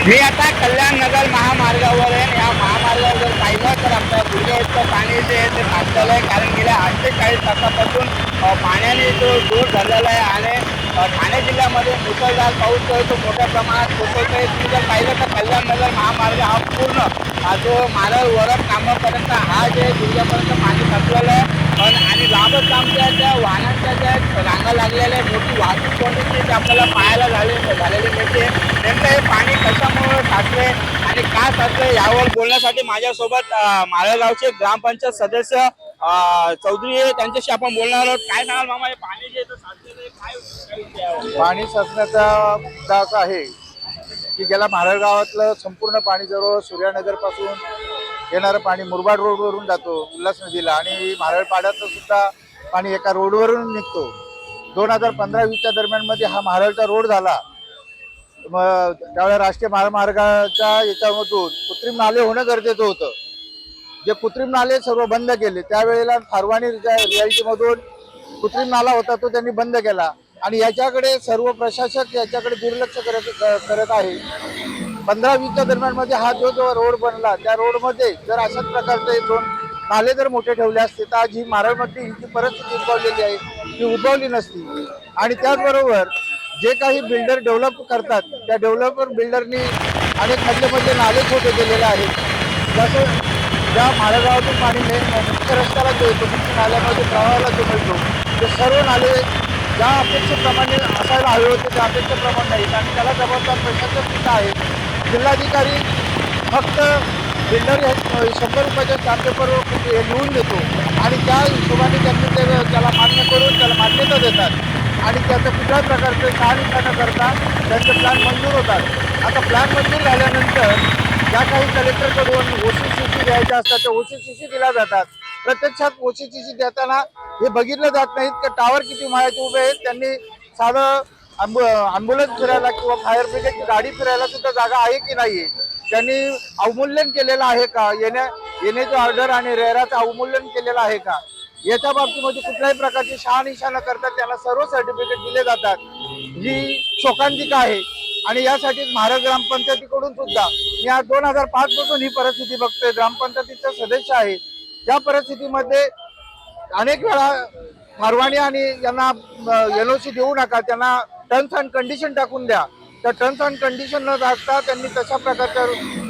मी आता कल्याण नगर महामार्गावर आहे. या महामार्गावर जर पाहिलं तर आपल्या गुडघ्याइतकं पाणी जे आहे ते साचलेलं आहे, कारण गेल्या 48 तासापासून पाण्याने जो जोर धरलेला आहे आणि ठाणे जिल्ह्यामध्ये मुसळधार पाऊस जो आहे तो मोठ्या प्रमाणात कोसळतो आहे. तुम्ही जर पाहिलं तर कल्याण नगर महामार्ग हा पूर्ण जो मारळ वरद नामापर्यंत हा जे गुडघ्यापर्यंत पाणी साचलेलं आहे. आणि लांबच आमच्या त्या वाहनांच्या ज्या रांगा लागलेल्या आहे, मोठी वाहतूक कोंडी जी आपल्याला पाहायला झालेली मिळते. नेमकं हे पाणी कशामुळे साचले आणि का साचले यावर बोलण्यासाठी माझ्यासोबत माळेगावचे ग्रामपंचायत सदस्य चौधरी आहे, त्यांच्याशी आपण बोलणार आहोत. काय सांगाल मामा, हे पाणी जे साचलेलं काय पाणी साचण्याचा मुद्दा असा आहे की गेल्या मारळ गावातलं संपूर्ण पाणी जवळ सूर्यानगर पासून येणारं पाणी मुरबाड रोडवरून जातो उल्हास नदीला आणि मारळ पाड्याचं सुद्धा पाणी एका रोडवरून निघतो. 2015-20च्या दरम्यान मध्ये हा मारळचा रोड झाला. मग त्यावेळेला राष्ट्रीय महामार्गाच्या याच्यामधून कृत्रिम नाले होणं गरजेचं होतं. जे कृत्रिम नाले सर्व बंद केले. त्यावेळेला फारवाणी रियाल्टीमधून कृत्रिम नाला होता तो त्यांनी बंद केला आणि याच्याकडे सर्व प्रशासक याच्याकडे दुर्लक्ष करत आहे. 15-20च्या दरम्यान मध्ये हा जो रोड बनला त्या रोडमध्ये जर अशाच प्रकारचे 2 नाले जर मोठे ठेवले असते तर आज ही मारळमध्ये ही जी परिस्थिती उद्भवलेली आहे ती उद्भवली नसती. आणि त्याचबरोबर जे काही बिल्डर डेव्हलप करतात त्या डेव्हलपर बिल्डरनी अनेक मधले नाले छोटे केलेले आहेत. जसं ज्या माळेगावातून पाणी मुख्य रस्त्याला जो येतो मुख्य नाल्यामध्ये प्रवाहाला जो मिळतो ते सर्व नाले ज्या अपेक्षेप्रमाणे असायला हवे होते त्या अपेक्षेप्रमाणे नाहीत आणि त्याला जबाबदार प्रशासक सुद्धा आहे. जिल्हाधिकारी फक्त बिल्डर 100 रुपयाच्या स्टॅम्प पेपरवर हे लिहून देतो आणि त्या हिशोबाने त्यांनी त्याला मान्य करून त्याला मान्यता देतात आणि त्याचं कुठल्याही प्रकारचं शहानिशा न करता त्यांचे प्लॅन मंजूर होतात. आता प्लॅन मंजूर झाल्यानंतर ज्या काही कलेक्टरकडून OCCC द्यायच्या असतात त्या OCCC दिल्या जातात. प्रत्यक्षात OCCC देताना हे बघितलं जात नाहीत की टावर किती माळ्याचे उभे आहेत. त्यांनी साधं ॲम्ब्युलन्स फिरायला किंवा फायर ब्रिगेडची गाडी फिरायला सुद्धा जागा आहे की नाही, त्यांनी अवमूल्यन केलेलं आहे का, येण्याचे ऑर्डर आणि रेराचं अवमूल्यन केलेलं आहे का, याच्या बाबतीमध्ये कुठल्याही प्रकारची शहानिशा न करता त्यांना सर्व सर्टिफिकेट दिले जातात. ही शोकांतिका आहे आणि यासाठी महाराज ग्रामपंचायतीकडून सुद्धा मी आज 2005 पासून ही परिस्थिती बघतोय. ग्रामपंचायतीचा सदस्य आहे. त्या परिस्थितीमध्ये अनेक वेळा फारवाणी आणि यांना NOC देऊ नका, त्यांना टर्म्स अँड कंडिशन टाकून द्या. त्या टर्म्स अँड कंडिशन न टाकता त्यांनी तशा प्रकारच्या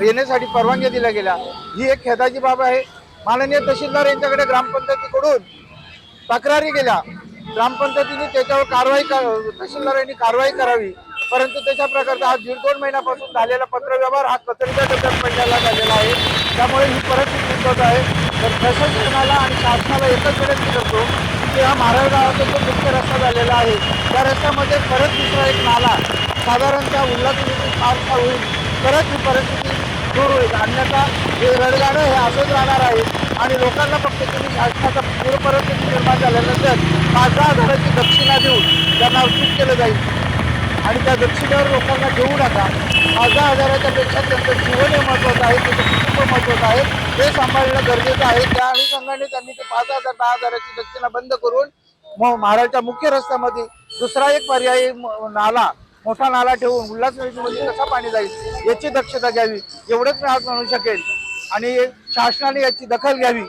येण्यासाठी परवानगी दिल्या गेल्या. ही एक खेदाची बाब आहे. माननीय तहसीलदार यांच्याकडे ग्रामपंचायतीकडून तक्रारी गेल्या. ग्रामपंचायतीने त्याच्यावर तहसीलदारांनी कारवाई करावी, परंतु त्याच्या प्रकारचा हा 1.5-2 महिन्यापासून झालेला पत्रव्यवहार हा कचऱ्याच्या डब्यात पडलेला झालेला आहे. त्यामुळे ही परिस्थिती उद्भवत आहे. तर प्रशासनाला आणि शासनाला एकच विनंती करतो की हा मारळ गावाचा जो मुख्य रस्ता झालेला आहे त्या रस्त्यामध्ये परत दुसरा एक नाला साधारणतः उल्हासनगर पार होईल तरच ही परिस्थिती दूर होईल. अन्यथा हे रडगाणं हे असंच राहणार आहे आणि लोकांना फक्त तुम्ही शासनाचा पूर्व परिस्थिती निर्माण झाल्यानंतर 5,000ची दक्षिणा देऊन त्यांना सूट केलं जाईल आणि त्या दक्षिणेवर लोकांना देऊ नका. 5,000च्या पेक्षा त्यांचं जीवन हे महत्त्वाचं आहे, त्याचं कुटुंब महत्त्वाचं आहे, ते सांभाळणं गरजेचं आहे. त्या अनुषंगाने त्यांनी ते 5,000-10,000ची दक्षिणा बंद करून महाराष्ट्राच्या मुख्य रस्त्यामध्ये दुसरा एक पर्यायी नाला मोठा नाला ठेवून उल्हास नदीमध्ये कसा पाणी जाईल याची दक्षता घ्यावी, एवढंच मी आज म्हणू शकेल आणि शासनाने याची दखल घ्यावी.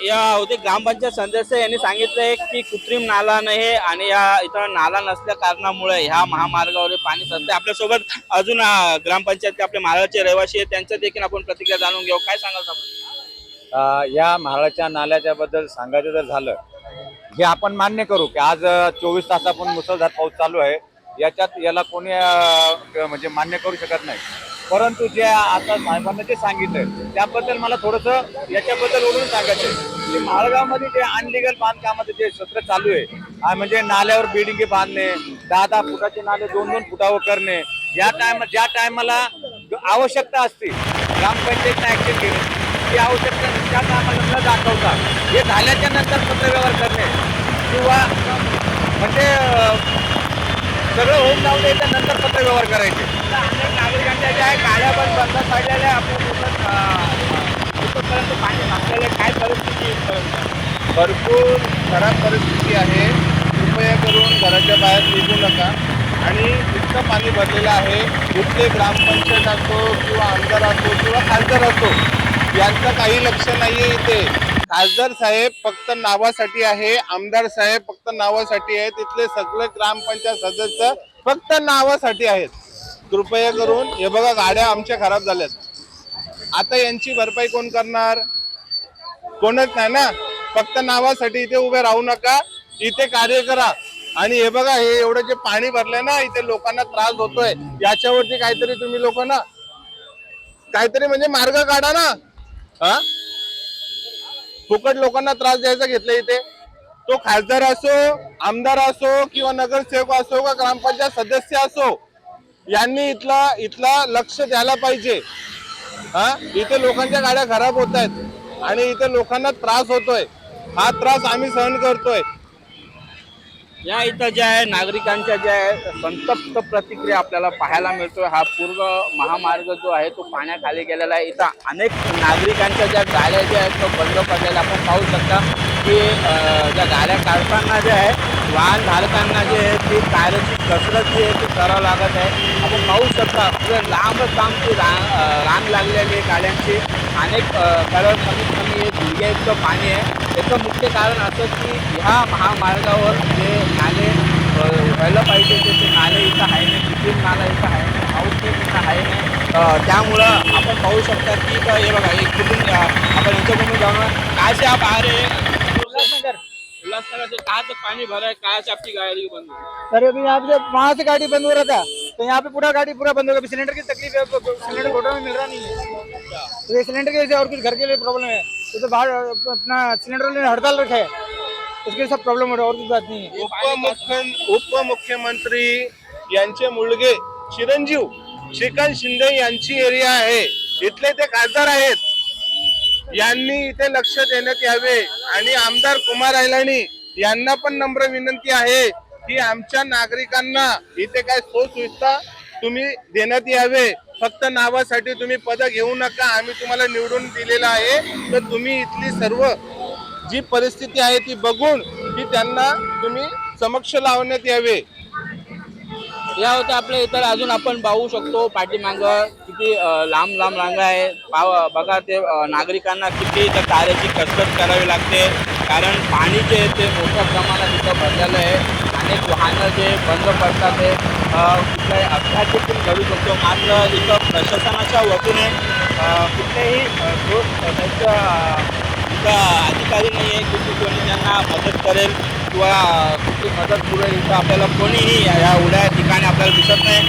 या होते ग्रामपंचायत सदस्य यांनी सांगितलंय की कृत्रिम नाला नाही आणि या इथं नाला नसल्या कारणामुळे ह्या महामार्गावर पाणी साचते. आपल्यासोबत अजून ग्रामपंचायत आपले महाराष्ट्राचे रहिवासी आहेत, त्यांच्या देखील आपण प्रतिक्रिया जाणून घेऊ. काय सांगाल आपण? या महाराष्ट्राच्या नाल्याच्या बद्दल सांगायचं जर झालं, हे आपण मान्य करू की आज 24 तासापासून मुसळधार पाऊस चालू आहे. याला कोणी म्हणजे मान्य करू शकत नाही. परंतु जे आता साहेबांना जे सांगितलं त्याबद्दल मला थोडंसं याच्याबद्दल बोलून सांगायचं की माळगावमध्ये जे अनलिगल बांधकामाचं जे सत्र चालू आहे, म्हणजे नाल्यावर बिल्डिंगी बांधणे, 10-10 फुटाचे नाले 2-2 फुटावर करणे, ज्या टायमाला आवश्यकता असते ग्रामपंचायतनं ऍक्शन घेणे, ती आवश्यकता त्या टायमाला न दाखवता हे झाल्याच्या नंतर पत्रव्यवहार करणे किंवा म्हणजे सगळं होऊन जाऊ द्यायच्या नंतर पत्रव्यवहार करायचे. अनेक नागरिकांच्या ज्या गाड्या पण बंद पडलेल्या आपल्यापर्यंत पाणी साचलेलं काय परिस्थिती? भरपूर खराब परिस्थिती आहे. कृपया करून घराच्या बाहेर निघू नका आणि इतकं पाणी भरलेलं आहे. इथले ग्रामपंचायत असो किंवा आमदार असो किंवा खासदार असो, यांचं काही लक्ष नाहीये इथे. खासदार साहेब फक्त नावासाठी आहे, आमदार साहेब फक्त नावासाठी आहेत, इथले सगळे ग्रामपंचायत सदस्य फक्त नावासाठी आहेत. कृपया करून हे बघा, गाड्या आमच्या खराब झाल्यात. आता यांची भरपाई कोण करणार? कोणच नाही ना. फक्त नावासाठी इथे उभे राहू नका, इथे कार्य करा. आणि हे बघा, हे एवढं जे पाणी भरलंय ना, इथे लोकांना त्रास होतोय, याच्यावरती काहीतरी तुम्ही लोक ना काहीतरी म्हणजे मार्ग काढा ना. हा, फुकट लोकांना त्रास द्यायचा घेतलाय इथे. तो खासदार असो, आमदार असो किंवा नगरसेवक असो का ग्रामपंचायत सदस्य असो, यांनी इथला लक्ष द्यायला पाहिजे. हा, इथे लोकांच्या गाड्या खराब होत आहेत आणि इथे लोकांना त्रास होतोय. हा त्रास आम्ही सहन करतोय. या इथं जे आहे नागरिकांच्या ज्या आहे संतप्त प्रतिक्रिया आपल्याला पाहायला मिळतोय. हा पूर्ण महामार्ग जो आहे तो पाण्याखाली गेलेला आहे. इथं अनेक नागरिकांच्या ज्या गाड्या ज्या आहेत तो बंद पडलेल्या आपण पाहू शकता की ज्या गाड्या काढताना जे आहे वाहन धारकांना जे आहे ती टायरची कसरत जी आहे ती करावं लागत आहे. आपण पाहू शकता पुढे लांबच आमची रांग लागलेली आहे गाड्यांची. अनेक कारण कमीत कमी गुडघ्या इतकं पाणी आहे. याचं मुख्य कारण असं की ह्या महामार्गावर जे नाले व्हायला पाहिजे ते नाले इथं आहे नाही, कृत्रिम नाला इथं आहे नाही, आउटलेट इथं आहे नाही. त्यामुळं आपण पाहू शकता की हे बघा एक कुठून आपण यांच्याकडून जाऊन काय से आप आ रहे हैं उल्लासनगर से, कहाँ तक पानी भरा है, कहाँ से आपकी गाड़ी बंद हुई? सर अभी यहाँ पे वहाँ से गाड़ी बंद हो रहा था तो यहाँ पे पूरा गाड़ी पूरा बंद हो गया. सिलेंडर की तकलीफ है, सिलेंडर घोटों में मिल रहा नहीं है. तो ये सिलेंडर की वजह से और कुछ घर के लिए प्रॉब्लम है. तो बाहर अपना सिलेंडर वाले ने हड़ताल रखा है, उसके सब प्रॉब्लम हो रहा है और कुछ बात नहीं है. उपमुख्यमंत्री यांचे मुलगे चिरंजीव श्रीकांत शिंदे यांची एरिया आहे. इथले ते खासदार आहेत. यांनी इथे लक्ष देण्यात यावे. आणि आमदार कुमार ऐलानी यांना पण नम्र विनंती आहे की आमच्या नागरिकांना इथे काय सोयीसुविधा तुम्ही देण्यात यावे. फक्त नावासाठी तुम्ही पद घेऊ नका. आम्ही तुम्हाला निवडून दिलेलं आहे, तर तुम्ही इथली सर्व जी परिस्थिती आहे ती बघून ती त्यांना तुम्ही समक्ष लावण्यात यावे. या होत्या आपल्या इतर अजून आपण पाहू शकतो पाठीमागं किती लांब लांब रांगा आहे. बघा ते नागरिकांना किती त्या कार्याची कसरत करावी लागते, कारण पाणी जे आहे ते मोठ्या प्रमाणात इथं भरलेलं आहे. अनेक वाहनं जे बंद पडतात ते कुठलाही अपघात देखील घडू शकतो. मात्र इथं प्रशासनाच्या वतीने कुठलेही त्यांच्या इथं अधिकारी नाही आहे की कोणी त्यांना मदत करेल किंवा कुठली मदत पुरेल. इथं आपल्याला कोणीही या उड्या ठिकाणी आपल्याला दिसत नाही.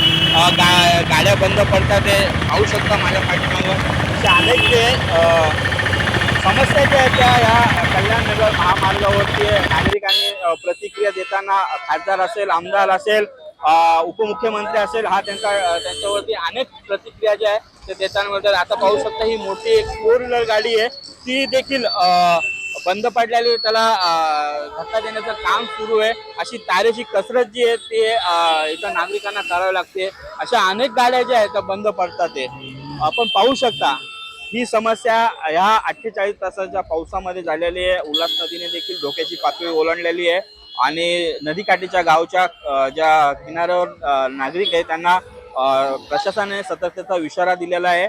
गाड्या बंद पडतात ते पाहू शकता माझ्या पाठीमागं. अशा अनेक जे समस्या ज्या आहेत त्या या कल्याणनगर महामार्गावरती नागरिकांनी प्रतिक्रिया देताना खासदार असेल, आमदार असेल, उपमुख्यमंत्री असेल, हा त्यांच्यावरती अनेक प्रतिक्रिया ज्या आहेत ते देताना मिळतात. आता पाहू शकता ही मोठी एक 4 व्हीलर गाडी आहे, ती देखील बंद पडलेली, त्याला धक्का देण्याचं काम सुरू आहे. अशी तारेची कसरत जी आहे ते इथं नागरिकांना करावी लागते. अशा अनेक गाड्या ज्या आहेत त्या बंद पडतात ते आपण पाहू शकता. ही समस्या ह्या 48 तासाच्या पावसामध्ये झालेली आहे. उल्हास नदीने देखील धोक्याची पातळी ओलांडलेली आहे आणि नदीकाठीच्या गावच्या ज्या किनाऱ्यावर नागरिक आहेत त्यांना प्रशासनाने सतर्कतेचा इशारा दिलेला आहे.